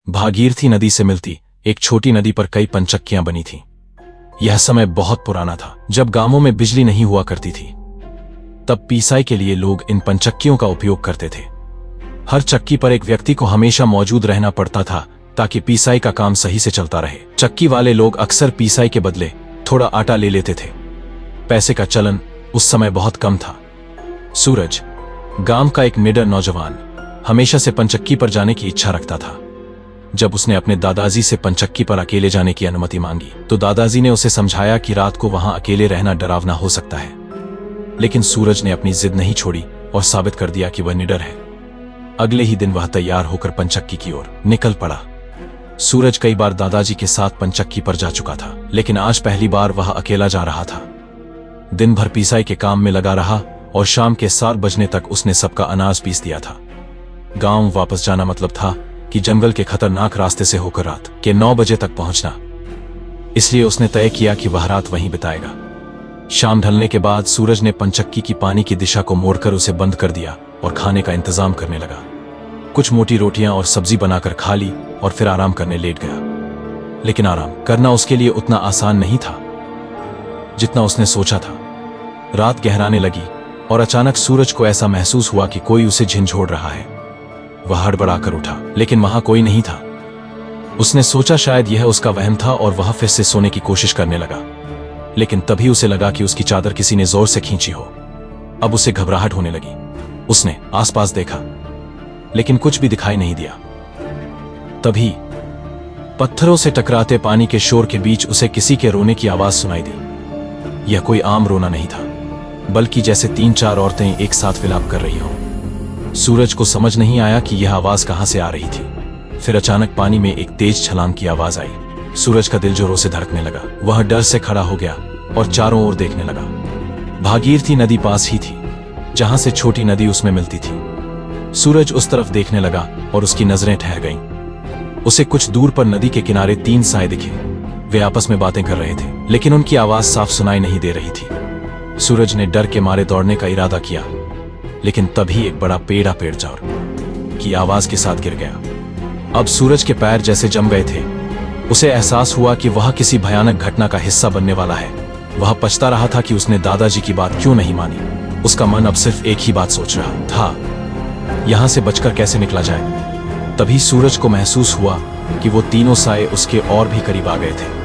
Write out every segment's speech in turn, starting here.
भागीरथी नदी से मिलती एक छोटी नदी पर कई पंचक्कियां बनी थीं। यह समय बहुत पुराना था, जब गांवों में बिजली नहीं हुआ करती थी। तब पीसाई के लिए लोग इन पंचक्कियों का उपयोग करते थे। हर चक्की पर एक व्यक्ति को हमेशा मौजूद रहना पड़ता था ताकि पीसाई का काम सही से चलता रहे। चक्की वाले लोग अक्सर पीसाई के बदले थोड़ा आटा ले लेते थे। पैसे का चलन उस समय बहुत कम था। सूरज, गांव का एक निडर नौजवान, हमेशा से पंचक्की पर जाने की इच्छा रखता था। जब उसने अपने दादाजी से पंचक्की पर अकेले जाने की अनुमति मांगी तो दादाजी ने उसे समझाया कि रात को वहां अकेले रहना डरावना हो सकता है। लेकिन सूरज ने अपनी जिद नहीं छोड़ी और साबित कर दिया कि वह निडर है। अगले ही दिन वह तैयार होकर पंचक्की की ओर निकल पड़ा। सूरज कई बार दादाजी के साथ पंचक्की पर जा चुका था, लेकिन आज पहली बार वह अकेला जा रहा था। दिन भर पीसाई के काम में लगा रहा और शाम के 7 बजने तक उसने सबका अनाज पीस दिया था। गांव वापस जाना मतलब था कि जंगल के खतरनाक रास्ते से होकर रात के 9 बजे तक पहुंचना। इसलिए उसने तय किया कि वह रात वहीं बिताएगा। शाम ढलने के बाद सूरज ने पंचक्की की पानी की दिशा को मोड़कर उसे बंद कर दिया और खाने का इंतजाम करने लगा। कुछ मोटी रोटियां और सब्जी बनाकर खा ली और फिर आराम करने लेट गया। लेकिन आराम करना उसके लिए उतना आसान नहीं था जितना उसने सोचा था। रात गहराने लगी और अचानक सूरज को ऐसा महसूस हुआ कि कोई उसे झिंझोड़ रहा है। वह हड़बड़ाकर उठा, लेकिन वहां कोई नहीं था। उसने सोचा शायद यह उसका वहम था और वह फिर से सोने की कोशिश करने लगा। लेकिन तभी उसे लगा कि उसकी चादर किसी ने जोर से खींची हो। अब उसे घबराहट होने लगी। उसने आसपास देखा, लेकिन कुछ भी दिखाई नहीं दिया। तभी पत्थरों से टकराते पानी के शोर के बीच उसे किसी के रोने की आवाज सुनाई दी। यह कोई आम रोना नहीं था, बल्कि जैसे 3-4 औरतें एक साथ विलाप कर रही हों। सूरज को समझ नहीं आया कि यह आवाज कहां से आ रही थी। फिर अचानक पानी में एक तेज छलांग की आवाज आई। सूरज का दिल जोरों से धड़कने लगा। वह डर से खड़ा हो गया और चारों ओर देखने लगा। भागीरथी नदी पास ही थी, जहां से छोटी नदी उसमें मिलती थी। सूरज उस तरफ देखने लगा और उसकी नजरें ठहर गईं। उसे कुछ दूर पर नदी के किनारे 3 साए दिखे। वे आपस में बातें कर रहे थे, लेकिन उनकी आवाज साफ सुनाई नहीं दे रही थी। सूरज ने डर के मारे दौड़ने का इरादा किया, लेकिन तभी एक बड़ा पेड़ जोर की आवाज के साथ गिर गया। अब सूरज के पैर जैसे जम गए थे। उसे एहसास हुआ कि वह किसी भयानक घटना का हिस्सा बनने वाला है। वह पछता रहा था कि उसने दादाजी की बात क्यों नहीं मानी। उसका मन अब सिर्फ एक ही बात सोच रहा था, यहां से बचकर कैसे निकला जाए। तभी सूरज को महसूस हुआ कि वो तीनों साए उसके और भी करीब आ गए थे।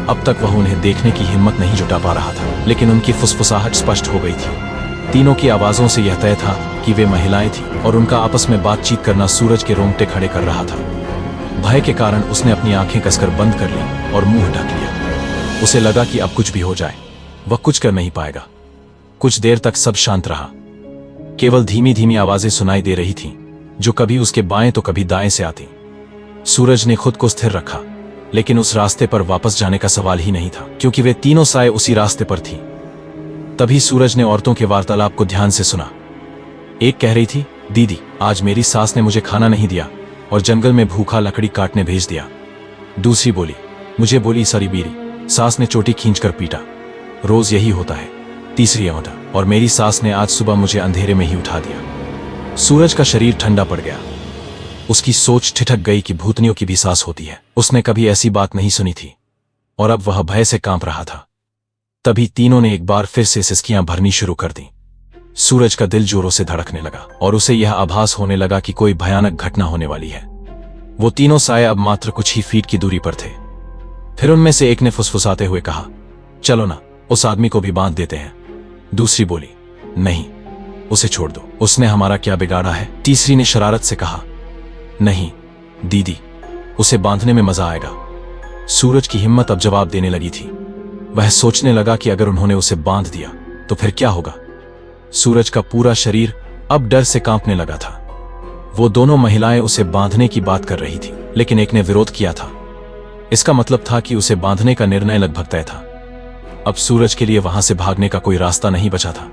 अब तक वह उन्हें देखने की हिम्मत नहीं जुटा पा रहा था, लेकिन उनकी फुसफुसाहट स्पष्ट हो गई थी। तीनों की आवाजों से यह तय था कि वे महिलाएं थीं और उनका आपस में बातचीत करना सूरज के रोंगटे खड़े कर रहा था। भय के कारण उसने अपनी आंखें कसकर बंद कर ली और मुंह ढक लिया। उसे लगा कि अब कुछ भी हो जाए, वह कुछ कर नहीं पाएगा। कुछ देर तक सब शांत रहा। केवल धीमी धीमी आवाजें सुनाई दे रही थीं, जो कभी उसके बाएं तो कभी दाएं से आती। सूरज ने खुद को स्थिर रखा, लेकिन उस रास्ते पर वापस जाने का सवाल ही नहीं था, क्योंकि वे तीनों साए उसी रास्ते पर थीं। तभी सूरज ने औरतों के वार्तालाप को ध्यान से सुना। एक कह रही थी, दीदी, आज मेरी सास ने मुझे खाना नहीं दिया और जंगल में भूखा लकड़ी काटने भेज दिया। दूसरी बोली, मुझे बोली सारी बीरी, सास ने चोटी खींचकर पीटा, रोज यही होता है। तीसरी औंधा, और मेरी सास ने आज सुबह मुझे अंधेरे में ही उठा दिया। सूरज का शरीर ठंडा पड़ गया। उसकी सोच ठिठक गई कि भूतनियों की भी सास होती है। उसने कभी ऐसी बात नहीं सुनी थी और अब वह भय से कांप रहा था। तभी तीनों ने एक बार फिर से सिसकियां भरनी शुरू कर दी। सूरज का दिल जोरों से धड़कने लगा और उसे यह आभास होने लगा कि कोई भयानक घटना होने वाली है। वो तीनों साए अब मात्र कुछ ही फीट की दूरी पर थे। फिर उनमें से एक ने फुसफुसाते हुए कहा, चलो ना, उस आदमी को भी बांध देते हैं। दूसरी बोली, नहीं, उसे छोड़ दो, उसने हमारा क्या बिगाड़ा है। तीसरी ने शरारत से कहा, नहीं दीदी, उसे बांधने में मजा आएगा। सूरज की हिम्मत अब जवाब देने लगी थी। वह सोचने लगा कि अगर उन्होंने उसे बांध दिया तो फिर क्या होगा। सूरज का पूरा शरीर अब डर से कांपने लगा था। वो दोनों महिलाएं उसे बांधने की बात कर रही थी, लेकिन एक ने विरोध किया था। इसका मतलब था कि उसे बांधने का निर्णय लगभग तय था। अब सूरज के लिए वहां से भागने का कोई रास्ता नहीं बचा था।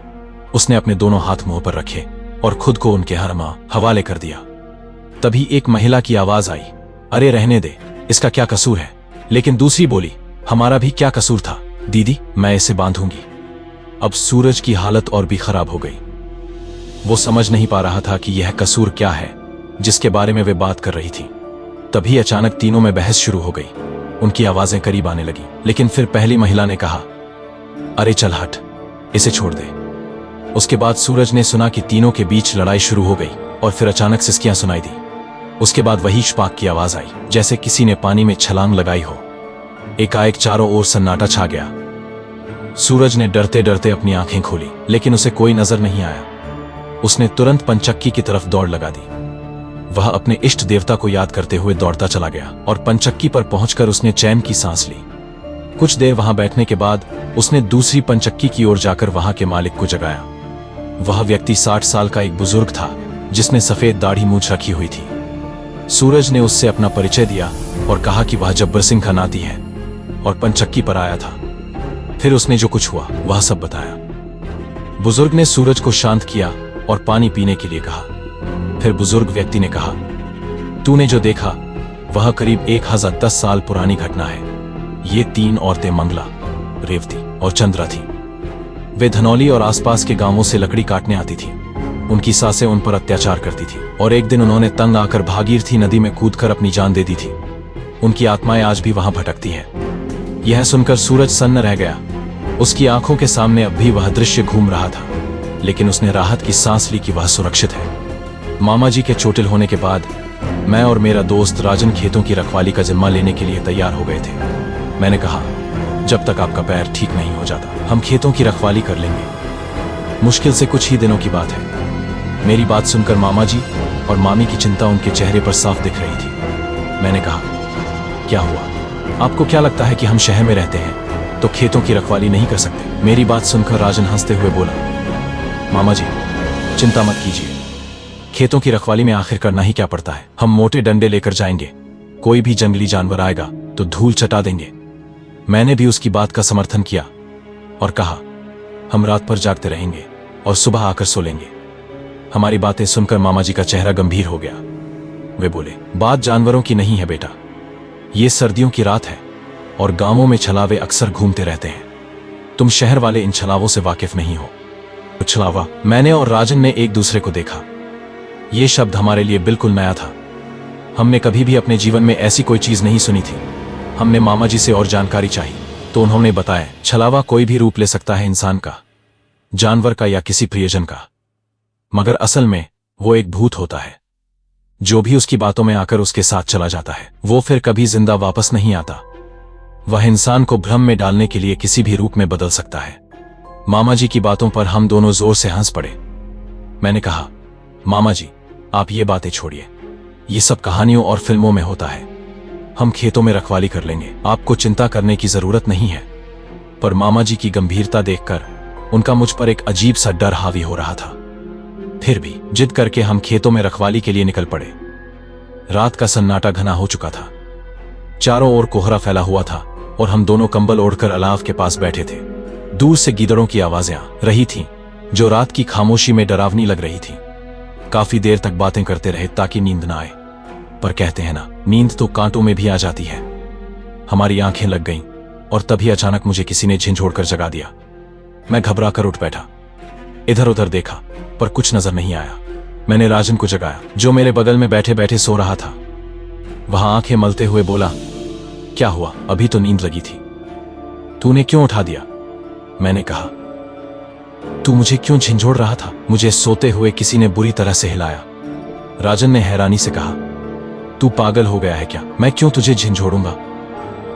उसने अपने दोनों हाथ मुंह पर रखे और खुद को उनके हवाले कर दिया। तभी एक महिला की आवाज आई, अरे रहने दे, इसका क्या कसूर है। लेकिन दूसरी बोली, हमारा भी क्या कसूर था दीदी, मैं इसे बांधूंगी। अब सूरज की हालत और भी खराब हो गई। वो समझ नहीं पा रहा था कि यह कसूर क्या है जिसके बारे में वे बात कर रही थी। तभी अचानक तीनों में बहस शुरू हो गई। उनकी आवाजें करीब आने लगी, लेकिन फिर पहली महिला ने कहा, अरे चल हट, इसे छोड़ दे। उसके बाद सूरज ने सुना कि तीनों के बीच लड़ाई शुरू हो गई और फिर अचानक सिसकियां सुनाई दी। उसके बाद वही शपाक की आवाज आई, जैसे किसी ने पानी में छलांग लगाई हो। एकाएक चारों ओर सन्नाटा छा गया। सूरज ने डरते डरते अपनी आंखें खोली, लेकिन उसे कोई नजर नहीं आया। उसने तुरंत पंचक्की की तरफ दौड़ लगा दी। वह अपने इष्ट देवता को याद करते हुए दौड़ता चला गया और पंचक्की पर पहुंचकर उसने चैन की सांस ली। कुछ देर वहां बैठने के बाद उसने दूसरी पंचक्की की ओर जाकर वहां के मालिक को जगाया। वह व्यक्ति 60 साल का एक बुजुर्ग था, जिसने सफेद दाढ़ी मूंछ रखी हुई थी। सूरज ने उससे अपना परिचय दिया और कहा कि वह जब्बर सिंह का नाती है और पंचक्की पर आया था। फिर उसने जो कुछ हुआ वह सब बताया। बुजुर्ग ने सूरज को शांत किया और पानी पीने के लिए कहा। फिर बुजुर्ग व्यक्ति ने कहा, तूने जो देखा वह करीब 1010 साल पुरानी घटना है। ये 3 औरतें मंगला, रेवती और चंद्रा थी। वे धनौली और आसपास के गांवों से लकड़ी काटने आती थी। उनकी सासें उन पर अत्याचार करती थी और एक दिन उन्होंने तंग आकर भागीरथी नदी में कूदकर अपनी जान दे दी थी। उनकी आत्माएं आज भी वहां भटकती हैं। यह सुनकर सूरज सन्न रह गया। उसकी आंखों के सामने अब भी वह दृश्य घूम रहा था, लेकिन उसने राहत की सांस ली कि वह सुरक्षित है। मामा जी के चोटिल होने के बाद मैं और मेरा दोस्त राजन खेतों की रखवाली का जिम्मा लेने के लिए तैयार हो गए थे। मैंने कहा, जब तक आपका पैर ठीक नहीं हो जाता हम खेतों की रखवाली कर लेंगे। मुश्किल से कुछ ही दिनों की बात है। मेरी बात सुनकर मामा जी और मामी की चिंता उनके चेहरे पर साफ दिख रही थी। मैंने कहा, क्या हुआ? आपको क्या लगता है कि हम शहर में रहते हैं तो खेतों की रखवाली नहीं कर सकते? मेरी बात सुनकर राजन हंसते हुए बोला, मामा जी चिंता मत कीजिए, खेतों की रखवाली में आखिर करना ही क्या पड़ता है। हम मोटे डंडे लेकर जाएंगे, कोई भी जंगली जानवर आएगा तो धूल चटा देंगे। मैंने भी उसकी बात का समर्थन किया और कहा, हम रात पर जागते रहेंगे और सुबह आकर सो लेंगे। हमारी बातें सुनकर मामा जी का चेहरा गंभीर हो गया। वे बोले, बात जानवरों की नहीं है बेटा, ये सर्दियों की रात है और गांवों में छलावे अक्सर घूमते रहते हैं। तुम शहर वाले इन छलावों से वाकिफ नहीं हो। छलावा? मैंने और राजन ने एक दूसरे को देखा। ये शब्द हमारे लिए बिल्कुल नया था। हमने कभी भी अपने जीवन में ऐसी कोई चीज नहीं सुनी थी। हमने मामा जी से और जानकारी चाही तो उन्होंने बताया, छलावा कोई भी रूप ले सकता है, इंसान का, जानवर का या किसी प्रियजन का, मगर असल में वो एक भूत होता है जो भी उसकी बातों में आकर उसके साथ चला जाता है। वो फिर कभी जिंदा वापस नहीं आता। वह इंसान को भ्रम में डालने के लिए किसी भी रूप में बदल सकता है। मामा जी की बातों पर हम दोनों जोर से हंस पड़े। मैंने कहा, मामा जी आप ये बातें छोड़िए, ये सब कहानियों और फिल्मों में होता है। हम खेतों में रखवाली कर लेंगे, आपको चिंता करने की जरूरत नहीं है। पर मामा जी की गंभीरता देखकर उनका मुझ पर एक अजीब सा डर हावी हो रहा था। फिर भी जिद करके हम खेतों में रखवाली के लिए निकल पड़े। रात का सन्नाटा घना हो चुका था। चारों ओर कोहरा फैला हुआ था और हम दोनों कंबल ओढ़कर अलाव के पास बैठे थे। दूर से गीदड़ों की आवाजें आ रही थीं, जो रात की खामोशी में डरावनी लग रही थी। काफी देर तक बातें करते रहे ताकि नींद ना आए, पर कहते हैं ना, नींद तो कांटों में भी आ जाती है। हमारी आंखें लग गईं और तभी अचानक मुझे किसी ने झिंझोड़कर जगा दिया। मैं घबरा कर उठ बैठा, इधर उधर देखा पर कुछ नजर नहीं आया। मैंने राजन को जगाया, जो मेरे बगल में बैठे बैठे सो रहा था। वह आंखें मलते हुए बोला, क्या हुआ? अभी तो नींद लगी थी, तूने क्यों उठा दिया? मैंने कहा, तू मुझे क्यों झिंझोड़ रहा था? मुझे सोते हुए किसी ने बुरी तरह से हिलाया। राजन ने हैरानी से कहा, तू पागल हो गया है क्या? मैं क्यों तुझे झिंझोड़ूंगा?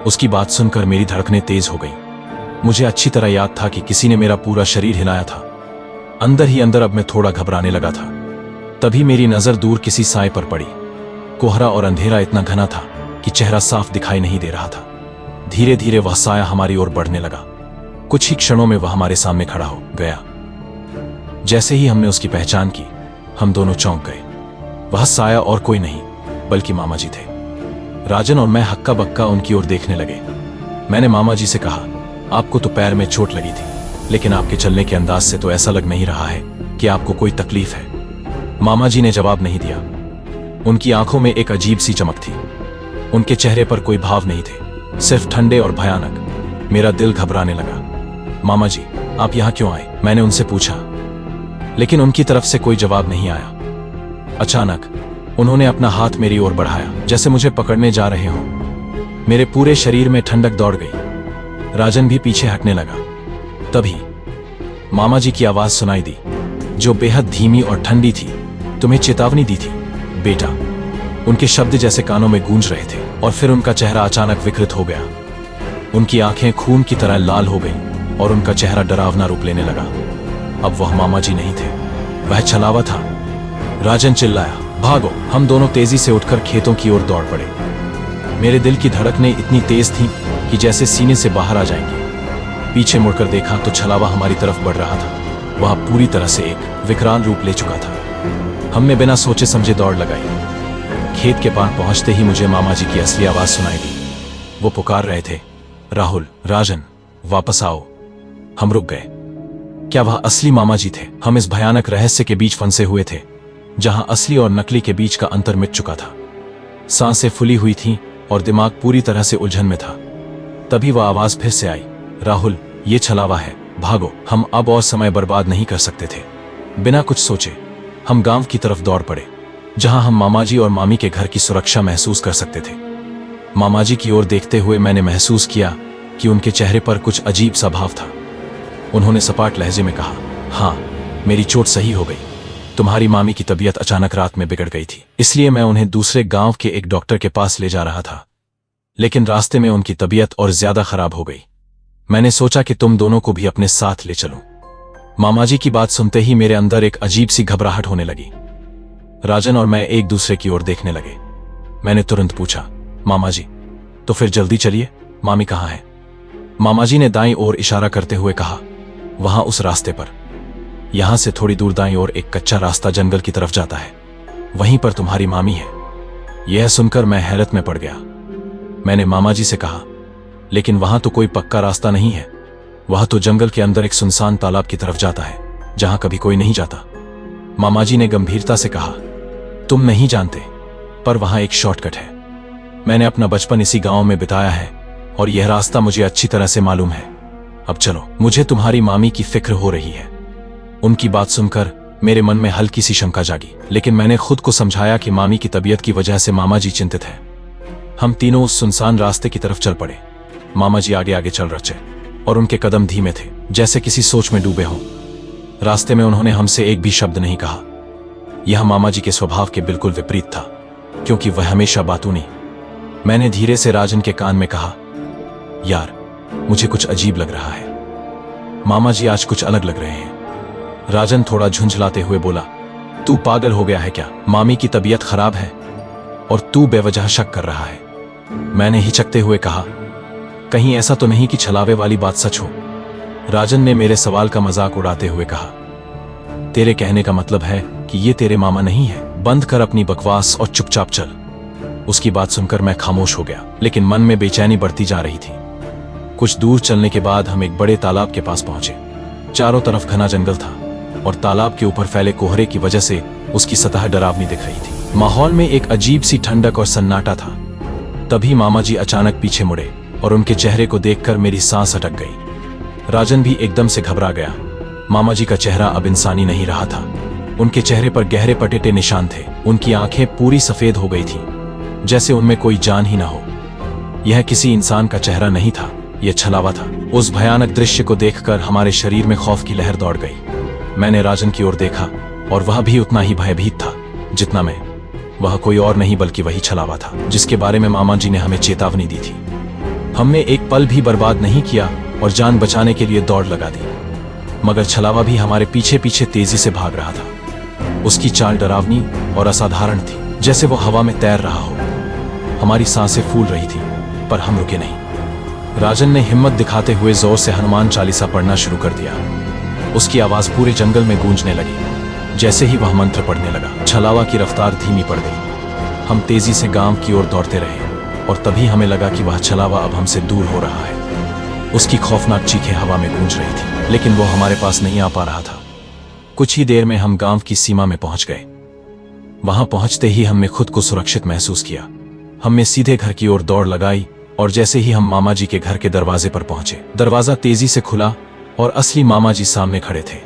उसकी बात सुनकर मेरी धड़कनें तेज हो गईं। मुझे अच्छी तरह याद था कि किसी ने मेरा पूरा शरीर हिलाया था। अंदर ही अंदर अब मैं थोड़ा घबराने लगा था। तभी मेरी नजर दूर किसी साए पर पड़ी। कोहरा और अंधेरा इतना घना था कि चेहरा साफ दिखाई नहीं दे रहा था। धीरे धीरे वह साया हमारी ओर बढ़ने लगा। कुछ ही क्षणों में वह हमारे सामने खड़ा हो गया। जैसे ही हमने उसकी पहचान की, हम दोनों चौंक गए। वह साया और कोई नहीं बल्कि मामा जी थे। राजन और मैं हक्का बक्का उनकी ओर देखने लगे। मैंने मामा जी से कहा, आपको तो पैर में चोट लगी थी, लेकिन आपके चलने के अंदाज से तो ऐसा लग नहीं रहा है कि आपको कोई तकलीफ है। मामा जी ने जवाब नहीं दिया। उनकी आंखों में एक अजीब सी चमक थी। उनके चेहरे पर कोई भाव नहीं थे, सिर्फ ठंडे और भयानक। मेरा दिल घबराने लगा। मामा जी आप यहां क्यों आए? मैंने उनसे पूछा, लेकिन उनकी तरफ से कोई जवाब नहीं आया। अचानक उन्होंने अपना हाथ मेरी ओर बढ़ाया, जैसे मुझे पकड़ने जा रहे हों। मेरे पूरे शरीर में ठंडक दौड़ गई। राजन भी पीछे हटने लगा। तभी मामा जी की आवाज सुनाई दी, जो बेहद धीमी और ठंडी थी। तुम्हें चेतावनी दी थी बेटा। उनके शब्द जैसे कानों में गूंज रहे थे, और फिर उनका चेहरा अचानक विकृत हो गया। उनकी आंखें खून की तरह लाल हो गईं और उनका चेहरा डरावना रूप लेने लगा। अब वह मामा जी नहीं थे, वह छलावा था। राजन चिल्लाया, भागो। हम दोनों तेजी से उठकर खेतों की ओर दौड़ पड़े। मेरे दिल की धड़कनें इतनी तेज थीं कि जैसे सीने से बाहर आ जाएंगी। पीछे मुड़कर देखा तो छलावा हमारी तरफ बढ़ रहा था। वह पूरी तरह से एक विकराल रूप ले चुका था। हमने बिना सोचे समझे दौड़ लगाई। खेत के पार पहुंचते ही मुझे मामा जी की असली आवाज सुनाई दी। वो पुकार रहे थे, राहुल, राजन, वापस आओ। हम रुक गए। क्या वह असली मामा जी थे? हम इस भयानक रहस्य के बीच फंसे हुए थे, जहां असली और नकली के बीच का अंतर मिट चुका था। सांसें फूली हुई थीं और दिमाग पूरी तरह से उलझन में था। तभी वह आवाज फिर से आई, राहुल, ये छलावा है, भागो। हम अब और समय बर्बाद नहीं कर सकते थे। बिना कुछ सोचे हम गांव की तरफ दौड़ पड़े, जहां हम मामाजी और मामी के घर की सुरक्षा महसूस कर सकते थे। मामाजी की ओर देखते हुए मैंने महसूस किया कि उनके चेहरे पर कुछ अजीब सा भाव था। उन्होंने सपाट लहजे में कहा, हाँ, मेरी चोट सही हो गई। तुम्हारी मामी की तबीयत अचानक रात में बिगड़ गई थी, इसलिए मैं उन्हें दूसरे गांव के एक डॉक्टर के पास ले जा रहा था। लेकिन रास्ते में उनकी तबीयत और ज्यादा खराब हो गई। मैंने सोचा कि तुम दोनों को भी अपने साथ ले चलूं। मामाजी की बात सुनते ही मेरे अंदर एक अजीब सी घबराहट होने लगी। राजन और मैं एक दूसरे की ओर देखने लगे। मैंने तुरंत पूछा, मामाजी, तो फिर जल्दी चलिए, मामी कहाँ है? मामाजी ने दाईं ओर इशारा करते हुए कहा, वहां उस रास्ते पर। यहां से थोड़ी दूर दाईं ओर एक कच्चा रास्ता जंगल की तरफ जाता है, वहीं पर तुम्हारी मामी है। यह सुनकर मैं हैरत में पड़ गया। मैंने मामाजी से कहा, लेकिन वहां तो कोई पक्का रास्ता नहीं है। वह तो जंगल के अंदर एक सुनसान तालाब की तरफ जाता है, जहां कभी कोई नहीं जाता। मामाजी ने गंभीरता से कहा, तुम नहीं जानते, पर वहां एक शॉर्टकट है। मैंने अपना बचपन इसी गांव में बिताया है और यह रास्ता मुझे अच्छी तरह से मालूम है। अब चलो, मुझे तुम्हारी मामी की फिक्र हो रही है। उनकी बात सुनकर मेरे मन में हल्की सी शंका जागी, लेकिन मैंने खुद को समझाया कि मामी की तबीयत की वजह से मामा जी चिंतित है। हम तीनों उस सुनसान रास्ते की तरफ चल पड़े। मामा जी आगे आगे चल रहे और उनके कदम धीमे थे, जैसे किसी सोच में डूबे हों। रास्ते में उन्होंने हमसे एक भी शब्द नहीं कहा। यह मामा जी के स्वभाव के बिल्कुल विपरीत था, क्योंकि वह हमेशा बातूनी। मैंने धीरे से राजन के कान में कहा, यार, मुझे कुछ अजीब लग रहा है। मामा जी आज कुछ अलग लग रहे हैं। राजन थोड़ा झुंझलाते हुए बोला, तू पागल हो गया है क्या? मामी की तबीयत खराब है और तू बेवजह शक कर रहा है। मैंने हिचकते हुए कहा, कहीं ऐसा तो नहीं कि छलावे वाली बात सच हो? राजन ने मेरे सवाल का मजाक उड़ाते हुए कहा, तेरे कहने का मतलब है कि ये तेरे मामा नहीं है? बंद कर अपनी बकवास और चुपचाप चल। उसकी बात सुनकर मैं खामोश हो गया, लेकिन मन में बेचैनी बढ़ती जा रही थी। कुछ दूर चलने के बाद हम एक बड़े तालाब के पास पहुंचे। चारों तरफ घना जंगल था और तालाब के ऊपर फैले कोहरे की वजह से उसकी सतह डरावनी दिख रही थी। माहौल में एक अजीब सी ठंडक और सन्नाटा था। तभी मामा जी अचानक पीछे मुड़े और उनके चेहरे को देखकर मेरी सांस अटक गई। राजन भी एकदम से घबरा गया। मामा जी का चेहरा अब इंसानी नहीं रहा था। उनके चेहरे पर गहरे पटेटे निशान थे। उनकी आंखें पूरी सफेद हो गई थीं, जैसे उनमें कोई जान ही ना हो। यह किसी इंसान का चेहरा नहीं था, यह छलावा था। उस भयानक दृश्य को देखकर हमारे शरीर में खौफ की लहर दौड़ गई। मैंने राजन की ओर देखा और वह भी उतना ही भयभीत था जितना मैं। वह कोई और नहीं बल्कि वही छलावा था जिसके बारे में मामा जी ने हमें चेतावनी दी थी। हमने एक पल भी बर्बाद नहीं किया और जान बचाने के लिए दौड़ लगा दी, मगर छलावा भी हमारे पीछे पीछे तेजी से भाग रहा था। उसकी चाल डरावनी और असाधारण थी, जैसे वो हवा में तैर रहा हो। हमारी सांसें फूल रही थी, पर हम रुके नहीं। राजन ने हिम्मत दिखाते हुए जोर से हनुमान चालीसा पढ़ना शुरू कर दिया। उसकी आवाज पूरे जंगल में गूंजने लगी। जैसे ही वह मंत्र पढ़ने लगा, छलावा की रफ्तार धीमी पड़ गई। हम तेजी से गांव की ओर दौड़ते रहे और तभी हमें लगा कि वह छलावा अब हमसे दूर हो रहा है। उसकी खौफनाक चीखें हवा में गूंज रही थी, लेकिन वो हमारे पास नहीं आ पा रहा था। कुछ ही देर में हम गांव की सीमा में पहुंच गए। वहां पहुंचते ही हमने खुद को सुरक्षित महसूस किया। हमने सीधे घर की ओर दौड़ लगाई और जैसे ही हम मामा जी के घर के दरवाजे पर पहुंचे, दरवाजा तेजी से खुला और असली मामा जी सामने खड़े थे।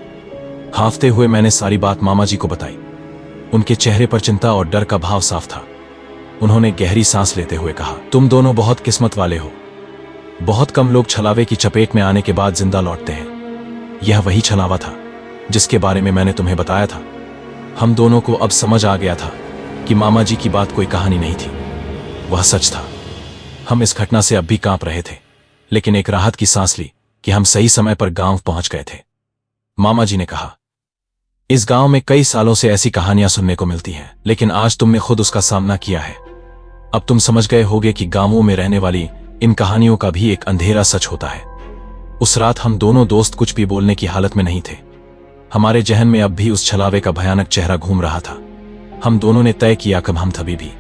हांफते हुए मैंने सारी बात मामा जी को बताई। उनके चेहरे पर चिंता और डर का भाव साफ था। उन्होंने गहरी सांस लेते हुए कहा, तुम दोनों बहुत किस्मत वाले हो। बहुत कम लोग छलावे की चपेट में आने के बाद जिंदा लौटते हैं। यह वही छलावा था जिसके बारे में मैंने तुम्हें बताया था। हम दोनों को अब समझ आ गया था कि मामा जी की बात कोई कहानी नहीं थी, वह सच था। हम इस घटना से अब भी कांप रहे थे, लेकिन एक राहत की सांस ली कि हम सही समय पर गांव पहुंच गए थे। मामा जी ने कहा, इस गांव में कई सालों से ऐसी कहानियां सुनने को मिलती हैं, लेकिन आज तुमने खुद उसका सामना किया है। अब तुम समझ गए होगे कि गांवों में रहने वाली इन कहानियों का भी एक अंधेरा सच होता है। उस रात हम दोनों दोस्त कुछ भी बोलने की हालत में नहीं थे। हमारे जहन में अब भी उस छलावे का भयानक चेहरा घूम रहा था। हम दोनों ने तय किया कि हम कभी भी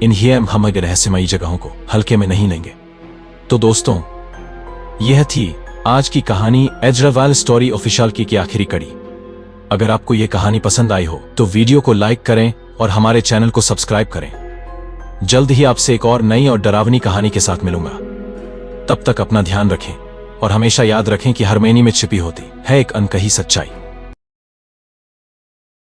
इन हम रहस्यमयी जगहों को हल्के में नहीं लेंगे। तो दोस्तों, यह थी आज की कहानी एजरावाल स्टोरी ऑफिशियल की आखिरी कड़ी। अगर आपको यह कहानी पसंद आई हो तो वीडियो को लाइक करें और हमारे चैनल को सब्सक्राइब करें। जल्द ही आपसे एक और नई और डरावनी कहानी के साथ मिलूंगा। तब तक अपना ध्यान रखें और हमेशा याद रखें कि हर मैनी में छिपी होती है एक अनकही सच्चाई।